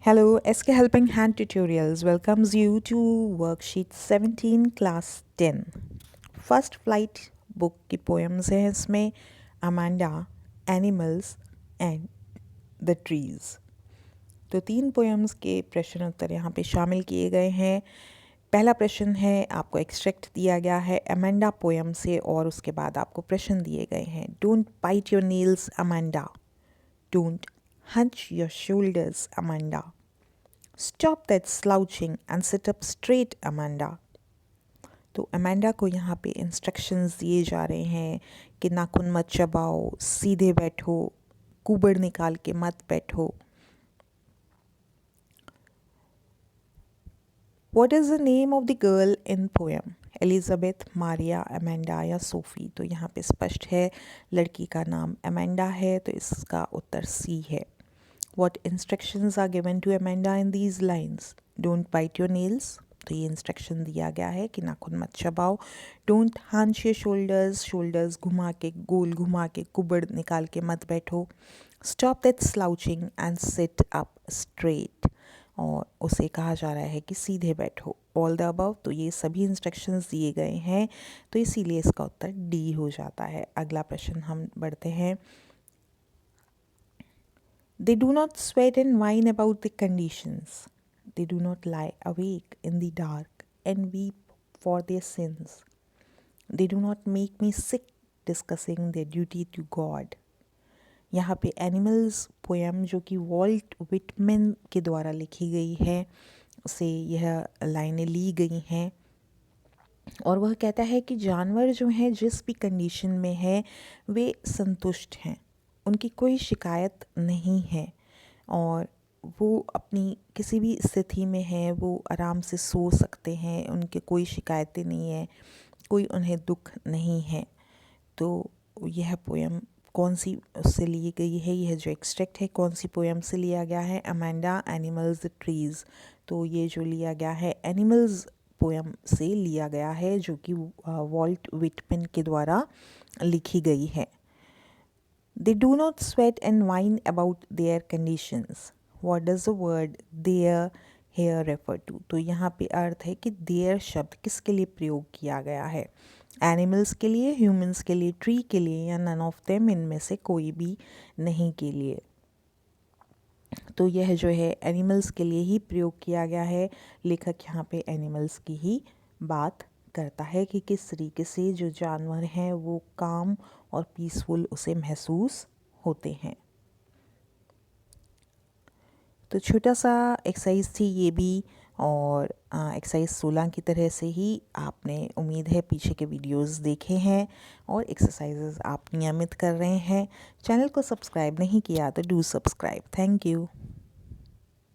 Hello, SK Helping Hand Tutorials welcomes you to worksheet 17 class 10. First flight book की poems हैं इसमें Amanda, animals and the trees. तो 3 poems के प्रश्न उत्तर यहाँ पे शामिल किए गए हैं। पहला प्रश्न है, आपको एक्सट्रैक्ट दिया गया है अमांडा पोएम से और उसके बाद आपको प्रश्न दिए गए हैं। Don't bite your nails Amanda, don't hunch your shoulders अमांडा, Stop that slouching and sit up straight, Amanda. तो अमांडा को यहाँ पे इंस्ट्रक्शंस दिए जा रहे हैं कि नाखून मत चबाओ, सीधे बैठो, कुबड़ निकाल के मत बैठो। What is the name of the girl in poem? Elizabeth, Maria, Amanda या सोफ़ी? तो यहाँ पे स्पष्ट है लड़की का नाम अमांडा है, तो इसका उत्तर सी है। What instructions are given to Amanda in these lines? Don't bite your nails. तो ये इंस्ट्रक्शन दिया गया है कि नाखून मत चबाओ। Don't hunch your shoulders. shoulders घुमा के, गोल घुमा के, कुबड़ निकाल के मत बैठो। Stop that slouching and sit up straight. और उसे कहा जा रहा है कि सीधे बैठो। All the above, तो ये सभी इंस्ट्रक्शंस दिए गए हैं, तो इसीलिए इसका उत्तर डी हो जाता है। अगला प्रश्न हम बढ़ते हैं। They do not sweat and whine about the conditions. They do not lie awake in the dark and weep for their sins. They do not make me sick discussing their duty to God. यहाँ पे animals poem जो कि Walt Whitman के द्वारा लिखी गई है, उसे यह लाइनें ली गई हैं और वह कहता है कि जानवर जो हैं जिस भी कंडीशन में है वे संतुष्ट हैं, उनकी कोई शिकायत नहीं है और वो अपनी किसी भी स्थिति में है वो आराम से सो सकते हैं, उनके कोई शिकायतें नहीं है, कोई उन्हें दुख नहीं है। तो यह पोएम कौन सी उससे ली गई है, यह जो एक्सट्रैक्ट है कौन सी पोएम से लिया गया है? Amanda, animals, the trees. तो ये जो लिया गया है एनिमल्स पोएम से लिया गया है जो कि वॉल्ट विटमैन के द्वारा लिखी गई है। They do not sweat and whine about their conditions. What does the word their here refer to? तो यहाँ पे अर्थ है कि their शब्द किसके लिए प्रयोग किया गया है? एनिमल्स के लिए, ह्यूमंस के लिए, ट्री के लिए या नन ऑफ देम, इनमें से कोई भी नहीं के लिए। तो यह जो है एनिमल्स के लिए ही प्रयोग किया गया है। लेखक यहाँ पे एनिमल्स की ही बात करता है कि किस तरीके से जो जानवर हैं वो काम और पीसफुल उसे महसूस होते हैं। तो छोटा सा एक्सरसाइज थी ये भी, और एक्सरसाइज 16 की तरह से ही आपने, उम्मीद है, पीछे के वीडियोस देखे हैं और एक्सरसाइजेज आप नियमित कर रहे हैं। चैनल को सब्सक्राइब नहीं किया तो डू सब्सक्राइब। Thank you.